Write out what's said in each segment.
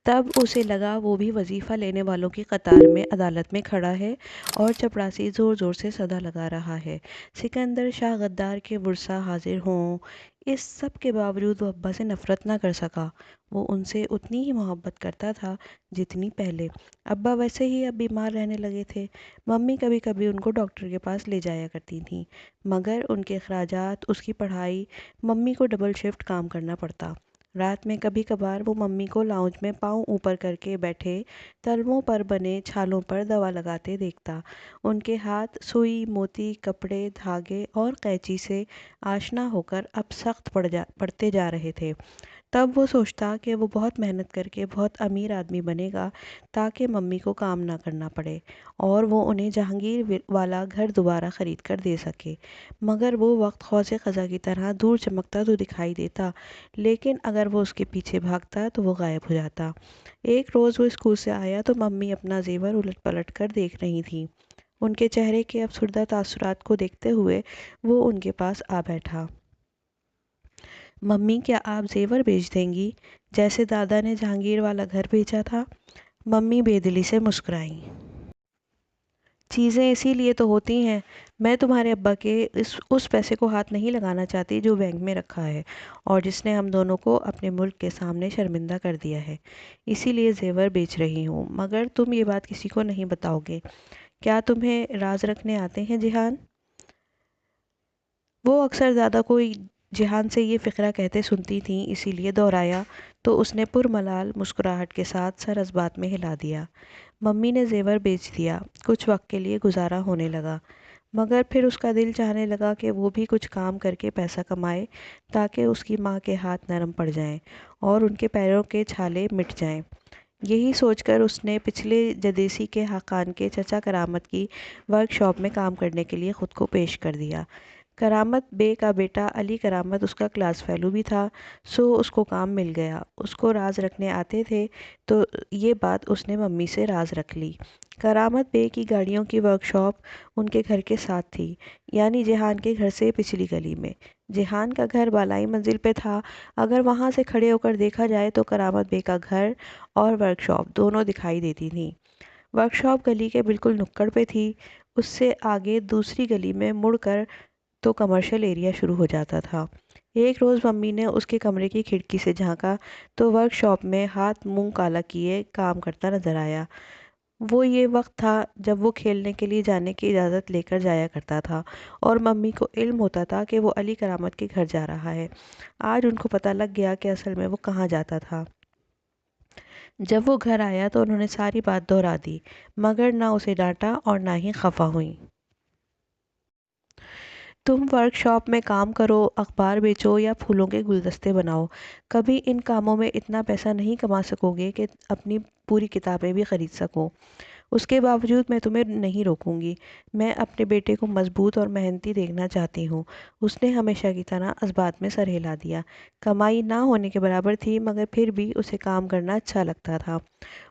تب اسے لگا وہ بھی وظیفہ لینے والوں کی قطار میں عدالت میں کھڑا ہے اور چپڑاسی زور زور سے صدا لگا رہا ہے، سکندر شاہ غدار کے ورثا حاضر ہوں۔ اس سب کے باوجود وہ ابا سے نفرت نہ کر سکا۔ وہ ان سے اتنی ہی محبت کرتا تھا جتنی پہلے۔ ابا ویسے ہی اب بیمار رہنے لگے تھے۔ ممی کبھی کبھی ان کو ڈاکٹر کے پاس لے جایا کرتی تھیں، مگر ان کے اخراجات، اس کی پڑھائی، ممی کو ڈبل شفٹ کام کرنا پڑتا۔ رات میں کبھی کبھار وہ ممی کو لاؤنج میں پاؤں اوپر کر کے بیٹھے تلووں پر بنے چھالوں پر دوا لگاتے دیکھتا۔ ان کے ہاتھ سوئی، موتی، کپڑے، دھاگے اور قینچی سے آشنا ہو کر اب سخت پڑتے جا رہے تھے۔ تب وہ سوچتا کہ وہ بہت محنت کر کے بہت امیر آدمی بنے گا تاکہ ممی کو کام نہ کرنا پڑے اور وہ انہیں جہانگیر والا گھر دوبارہ خرید کر دے سکے۔ مگر وہ وقت قوس قزح کی طرح دور چمکتا تو دکھائی دیتا، لیکن اگر وہ اس کے پیچھے بھاگتا تو وہ غائب ہو جاتا۔ ایک روز وہ اسکول سے آیا تو ممی اپنا زیور الٹ پلٹ کر دیکھ رہی تھی۔ ان کے چہرے کے افسردہ تاثرات کو دیکھتے ہوئے وہ ان کے پاس آ بیٹھا۔ ممی، کیا آپ زیور بیچ دیں گی جیسے دادا نے جہانگیر والا گھر بیچا تھا؟ ممی بے دلی سے مسکرائیں۔ چیزیں اسی لیے تو ہوتی ہیں۔ میں تمہارے ابا کے اس پیسے کو ہاتھ نہیں لگانا چاہتی جو بینک میں رکھا ہے اور جس نے ہم دونوں کو اپنے ملک کے سامنے شرمندہ کر دیا ہے۔ اسی لیے زیور بیچ رہی ہوں۔ مگر تم یہ بات کسی کو نہیں بتاؤ گے؟ کیا تمہیں راز رکھنے آتے ہیں جہان؟ وہ اکثر دادا کو جہان سے یہ فقرہ کہتے سنتی تھیں، اسی لیے دہرایا تو اس نے پرملال مسکراہٹ کے ساتھ سر اس بات میں ہلا دیا۔ ممی نے زیور بیچ دیا۔ کچھ وقت کے لیے گزارا ہونے لگا، مگر پھر اس کا دل چاہنے لگا کہ وہ بھی کچھ کام کر کے پیسہ کمائے تاکہ اس کی ماں کے ہاتھ نرم پڑ جائیں اور ان کے پیروں کے چھالے مٹ جائیں۔ یہی سوچ کر اس نے پچھلے جدیسی کے خاقان کے چچا کرامت کی ورک شاپ میں کام کرنے کے لیے خود کو پیش کر دیا۔ کرامت بے کا بیٹا علی کرامت اس کا کلاس فیلو بھی تھا، سو اس کو کام مل گیا۔ اس کو راز رکھنے آتے تھے تو یہ بات اس نے ممی سے راز رکھ لی۔ کرامت بے کی گاڑیوں کی ورک شاپ ان کے گھر کے ساتھ تھی، یعنی جہان کے گھر سے پچھلی گلی میں۔ جہان کا گھر بالائی منزل پہ تھا۔ اگر وہاں سے کھڑے ہو کر دیکھا جائے تو کرامت بے کا گھر اور ورک شاپ دونوں دکھائی دیتی تھیں۔ ورک شاپ گلی کے بالکل نکڑ پہ تھی۔ اس سے آگے دوسری گلی میں مڑ کر تو کمرشل ایریا شروع ہو جاتا تھا۔ ایک روز ممی نے اس کے کمرے کی کھڑکی سے جھانکا تو ورک شاپ میں ہاتھ منہ کالا کیے کام کرتا نظر آیا۔ وہ یہ وقت تھا جب وہ کھیلنے کے لیے جانے کی اجازت لے کر جایا کرتا تھا اور ممی کو علم ہوتا تھا کہ وہ علی کرامت کے گھر جا رہا ہے۔ آج ان کو پتہ لگ گیا کہ اصل میں وہ کہاں جاتا تھا۔ جب وہ گھر آیا تو انہوں نے ساری بات دہرا دی، مگر نہ اسے ڈانٹا اور نہ ہی خفا ہوئیں۔ تم ورک شاپ میں کام کرو، اخبار بیچو یا پھولوں کے گلدستے بناؤ، کبھی ان کاموں میں اتنا پیسہ نہیں کما سکو گے کہ اپنی پوری کتابیں بھی خرید سکو۔ اس کے باوجود میں تمہیں نہیں روکوں گی۔ میں اپنے بیٹے کو مضبوط اور محنتی دیکھنا چاہتی ہوں۔ اس نے ہمیشہ کی طرح اس بات میں سر ہلا دیا۔ کمائی نہ ہونے کے برابر تھی، مگر پھر بھی اسے کام کرنا اچھا لگتا تھا۔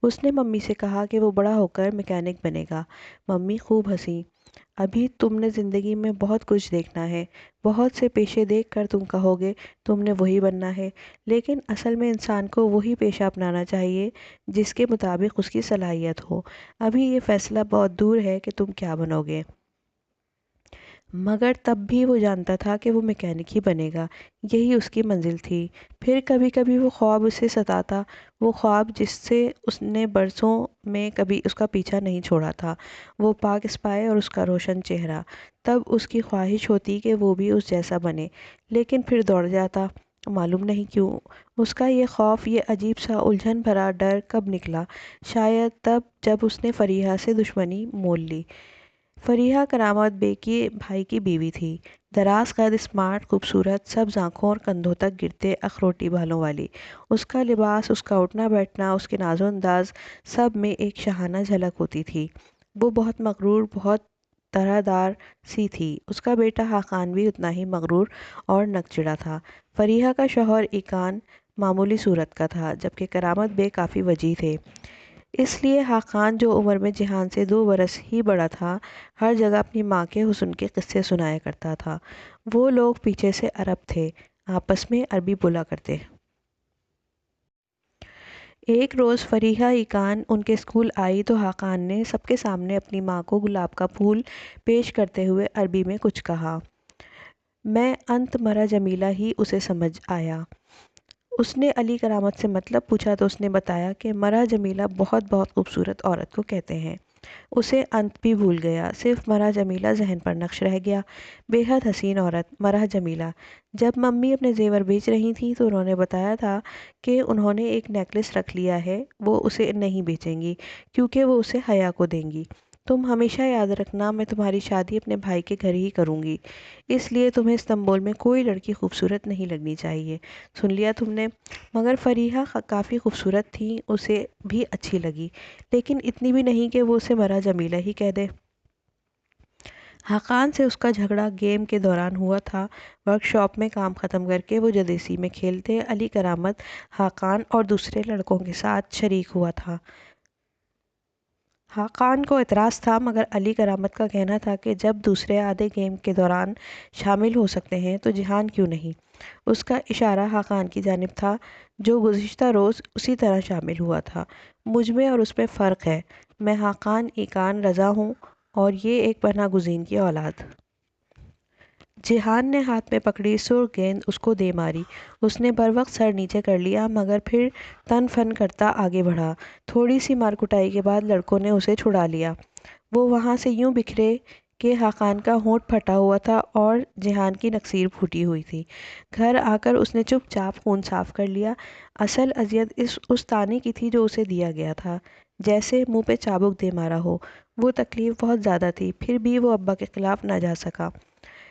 اس نے ممی سے کہا کہ وہ بڑا ہو کر میکینک بنے گا۔ ممی خوب ہنسی۔ ابھی تم نے زندگی میں بہت کچھ دیکھنا ہے، بہت سے پیشے دیکھ کر تم کہو گے تم نے وہی بننا ہے، لیکن اصل میں انسان کو وہی پیشہ اپنانا چاہیے جس کے مطابق اس کی صلاحیت ہو۔ ابھی یہ فیصلہ بہت دور ہے کہ تم کیا بنو گے، مگر تب بھی وہ جانتا تھا کہ وہ میکینک ہی بنے گا، یہی اس کی منزل تھی۔ پھر کبھی کبھی وہ خواب اسے ستاتا، وہ خواب جس سے اس نے برسوں میں کبھی اس کا پیچھا نہیں چھوڑا تھا، وہ پاک اسپائے اور اس کا روشن چہرہ۔ تب اس کی خواہش ہوتی کہ وہ بھی اس جیسا بنے، لیکن پھر دوڑ جاتا، معلوم نہیں کیوں۔ اس کا یہ خوف، یہ عجیب سا الجھن بھرا ڈر کب نکلا؟ شاید تب جب اس نے فریحہ سے دشمنی مول لی۔ فریحہ کرامت بے کے بھائی کی بیوی تھی، دراز قد، اسمارٹ، خوبصورت، سبز آنکھوں اور کندھوں تک گرتے اخروٹی بالوں والی۔ اس کا لباس، اس کا اٹھنا بیٹھنا، اس کے ناز و انداز، سب میں ایک شاہانہ جھلک ہوتی تھی۔ وہ بہت مغرور، بہت طرح دار سی تھی۔ اس کا بیٹا خاقان بھی اتنا ہی مغرور اور نکچڑا تھا۔ فریحہ کا شوہر ایکان معمولی صورت کا تھا، جبکہ کرامت بے کافی وجیح تھے۔ اس لیے خاقان، جو عمر میں جہان سے 2 برس ہی بڑا تھا، ہر جگہ اپنی ماں کے حسن کے قصے سنایا کرتا تھا۔ وہ لوگ پیچھے سے عرب تھے، آپس میں عربی بولا کرتے۔ ایک روز فریحہ ایقان ان کے اسکول آئی تو حقان نے سب کے سامنے اپنی ماں کو گلاب کا پھول پیش کرتے ہوئے عربی میں کچھ کہا۔ میں انت مرا جمیلہ ہی اسے سمجھ آیا۔ اس نے علی کرامت سے مطلب پوچھا تو اس نے بتایا کہ مرا جمیلہ بہت بہت خوبصورت عورت کو کہتے ہیں۔ اسے انت بھی بھول گیا، صرف مرا جمیلہ ذہن پر نقش رہ گیا۔ بے حد حسین عورت مرا جمیلہ۔ جب ممی اپنے زیور بیچ رہی تھیں تو انہوں نے بتایا تھا کہ انہوں نے ایک نیکلس رکھ لیا ہے، وہ اسے نہیں بیچیں گی کیونکہ وہ اسے حیا کو دیں گی۔ تم ہمیشہ یاد رکھنا میں تمہاری شادی اپنے بھائی کے گھر ہی کروں گی، اس لیے تمہیں استنبول میں کوئی لڑکی خوبصورت نہیں لگنی چاہیے۔ سن لیا تم نے؟ مگر فریحہ کافی خوبصورت تھی، اسے بھی اچھی لگی، لیکن اتنی بھی نہیں کہ وہ اسے مرا جمیلہ ہی کہہ دے۔ حقان سے اس کا جھگڑا گیم کے دوران ہوا تھا۔ ورک شاپ میں کام ختم کر کے وہ جدیسی میں کھیلتے علی کرامت، حقان اور دوسرے لڑکوں کے ساتھ شریک ہوا تھا۔ حقان کو اعتراض تھا مگر علی کرامت کا کہنا تھا کہ جب دوسرے آدھے گیم کے دوران شامل ہو سکتے ہیں تو جہان کیوں نہیں؟ اس کا اشارہ حقان کی جانب تھا جو گزشتہ روز اسی طرح شامل ہوا تھا۔ مجھ میں اور اس میں فرق ہے، میں حقان ایقان رضا ہوں اور یہ ایک پناہ گزین کی اولاد۔ جہان نے ہاتھ میں پکڑی سرخ گیند اس کو دے ماری۔ اس نے بروقت سر نیچے کر لیا مگر پھر تن فن کرتا آگے بڑھا۔ تھوڑی سی مار کٹائی کے بعد لڑکوں نے اسے چھڑا لیا۔ وہ وہاں سے یوں بکھرے کہ حقان کا ہونٹ پھٹا ہوا تھا اور جہان کی نکسیر پھوٹی ہوئی تھی۔ گھر آ کر اس نے چپ چاپ خون صاف کر لیا۔ اصل اذیت اس تانے کی تھی جو اسے دیا گیا تھا، جیسے منہ پہ چابک دے مارا ہو۔ وہ تکلیف بہت زیادہ تھی، پھر بھی وہ ابا کے خلاف نہ جا سکا،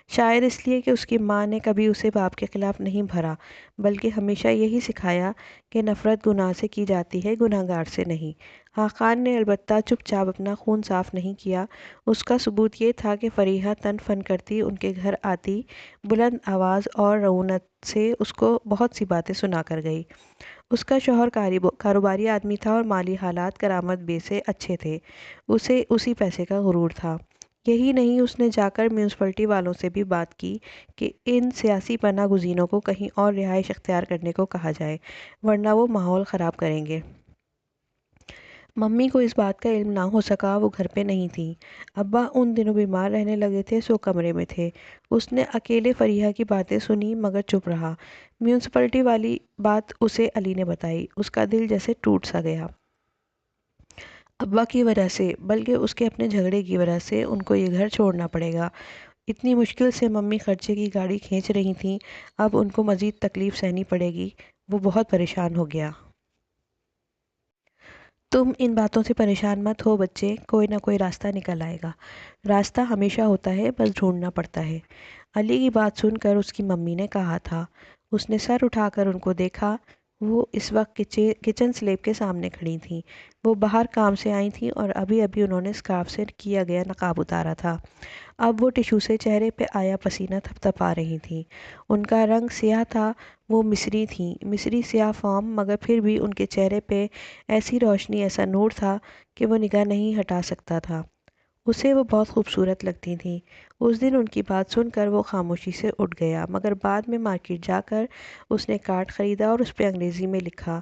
شاید اس لیے کہ اس کی ماں نے کبھی اسے باپ کے خلاف نہیں بھرا، بلکہ ہمیشہ یہی سکھایا کہ نفرت گناہ سے کی جاتی ہے، گناہ گار سے نہیں۔ حقان نے البتہ چپ چاپ اپنا خون صاف نہیں کیا۔ اس کا ثبوت یہ تھا کہ فریحہ تن فن کرتی ان کے گھر آتی، بلند آواز اور رعونت سے اس کو بہت سی باتیں سنا کر گئی۔ اس کا شوہر کاروباری آدمی تھا اور مالی حالات کرامت بے سے اچھے تھے، اسے اسی پیسے کا غرور تھا۔ یہی نہیں، اس نے جا کر میونسپلٹی والوں سے بھی بات کی کہ ان سیاسی پناہ گزینوں کو کہیں اور رہائش اختیار کرنے کو کہا جائے، ورنہ وہ ماحول خراب کریں گے۔ ممی کو اس بات کا علم نہ ہو سکا، وہ گھر پہ نہیں تھیں۔ ابا ان دنوں بیمار رہنے لگے تھے، سو کمرے میں تھے۔ اس نے اکیلے فریحہ کی باتیں سنی مگر چپ رہا۔ میونسپلٹی والی بات اسے علی نے بتائی، اس کا دل جیسے ٹوٹ سا گیا۔ ابا کی وجہ سے، بلکہ اس کے اپنے جھگڑے کی وجہ سے ان کو یہ گھر چھوڑنا پڑے گا۔ اتنی مشکل سے ممی خرچے کی گاڑی کھینچ رہی تھیں، اب ان کو مزید تکلیف سہنی پڑے گی۔ وہ بہت پریشان ہو گیا۔ تم ان باتوں سے پریشان مت ہو بچے، کوئی نہ کوئی راستہ نکل آئے گا۔ راستہ ہمیشہ ہوتا ہے، بس ڈھونڈنا پڑتا ہے۔ علی کی بات سن کر اس کی ممی نے کہا تھا۔ اس نے سر اٹھا کر ان کو دیکھا۔ وہ اس وقت کچن سلیب کے سامنے کھڑی تھیں۔ وہ باہر کام سے آئی تھیں اور ابھی ابھی انہوں نے اسکارف سے کیا گیا نقاب اتارا تھا۔ اب وہ ٹشو سے چہرے پہ آیا پسینہ تھپتھپا رہی تھیں۔ ان کا رنگ سیاہ تھا، وہ مصری تھیں، مصری سیاہ فام، مگر پھر بھی ان کے چہرے پہ ایسی روشنی، ایسا نور تھا کہ وہ نگاہ نہیں ہٹا سکتا تھا۔ اسے وہ بہت خوبصورت لگتی تھیں۔ اس دن ان کی بات سن کر وہ خاموشی سے اٹھ گیا، مگر بعد میں مارکیٹ جا کر اس نے کارڈ خریدا اور اس پہ انگریزی میں لکھا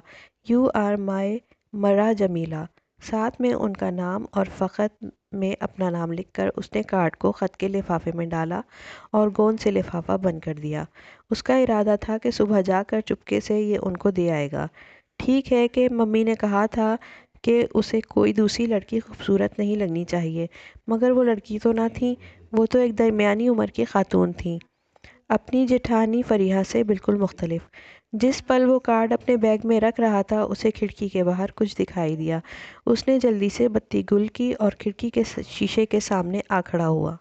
"یو آر مائی مرا جمیلہ"، ساتھ میں ان کا نام اور فخر میں اپنا نام لکھ کر اس نے کارڈ کو خط کے لفافے میں ڈالا اور گوند سے لفافہ بند کر دیا۔ اس کا ارادہ تھا کہ صبح جا کر چپکے سے یہ ان کو دے آئے گا۔ ٹھیک ہے کہ ممی نے کہا تھا کہ اسے کوئی دوسری لڑکی خوبصورت نہیں لگنی چاہیے، مگر وہ لڑکی تو نہ تھی، وہ تو ایک درمیانی عمر کی خاتون تھی، اپنی جیٹھانی فریحہ سے بالکل مختلف۔ جس پل وہ کارڈ اپنے بیگ میں رکھ رہا تھا اسے کھڑکی کے باہر کچھ دکھائی دیا۔ اس نے جلدی سے بتی گل کی اور کھڑکی کے شیشے کے سامنے آ کھڑا ہوا۔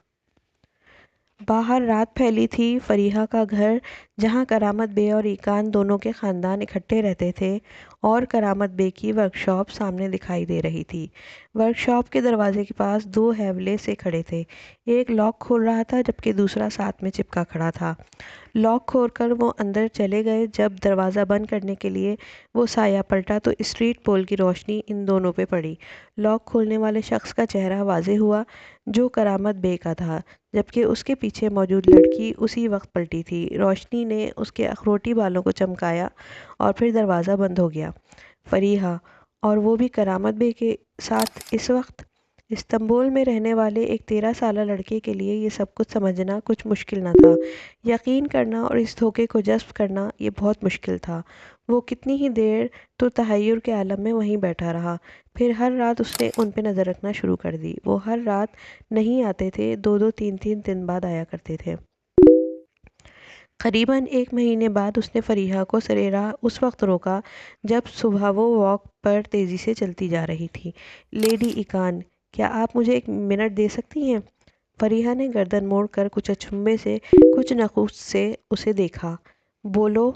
باہر رات پھیلی تھی۔ فریحہ کا گھر، جہاں کرامت بے اور ایقان دونوں کے خاندان اکٹھے رہتے تھے، اور کرامت بے کی ورک شاپ سامنے دکھائی دے رہی تھی۔ ورک شاپ کے دروازے کے پاس دو ہیولے سے کھڑے تھے، ایک لاک کھول رہا تھا جبکہ دوسرا ساتھ میں چپکا کھڑا تھا۔ لاک کھول کر وہ اندر چلے گئے۔ جب دروازہ بند کرنے کے لیے وہ سایہ پلٹا تو اسٹریٹ پول کی روشنی ان دونوں پہ پڑی۔ لاک کھولنے والے شخص کا چہرہ واضح ہوا، جو کرامت بے کا تھا، جبکہ اس کے پیچھے موجود لڑکی اسی وقت پلٹی تھی۔ روشنی نے اس کے اخروٹی بالوں کو چمکایا اور پھر دروازہ بند ہو گیا۔ فریحہ، اور وہ بھی کرامت بے کے ساتھ اس وقت؟ استنبول میں رہنے والے ایک 13 سالہ لڑکے کے لیے یہ سب کچھ سمجھنا کچھ مشکل نہ تھا۔ یقین کرنا اور اس دھوکے کو جذب کرنا یہ بہت مشکل تھا۔ وہ کتنی ہی دیر تو تحیر کے عالم میں وہیں بیٹھا رہا۔ پھر ہر رات اس نے ان پہ نظر رکھنا شروع کر دی۔ وہ ہر رات نہیں آتے تھے، 2 2 3 3 دن بعد آیا کرتے تھے۔ قریباً 1 مہینے بعد اس نے فریحہ کو سرِ راہ اس وقت روکا جب صبح وہ واک پر تیزی سے چلتی جا رہی تھی۔ لیڈی ایکان، کیا آپ مجھے 1 منٹ دے سکتی ہیں؟ فریحہ نے گردن موڑ کر کچھ اچنبھے سے، کچھ نخوت سے اسے دیکھا۔ بولو۔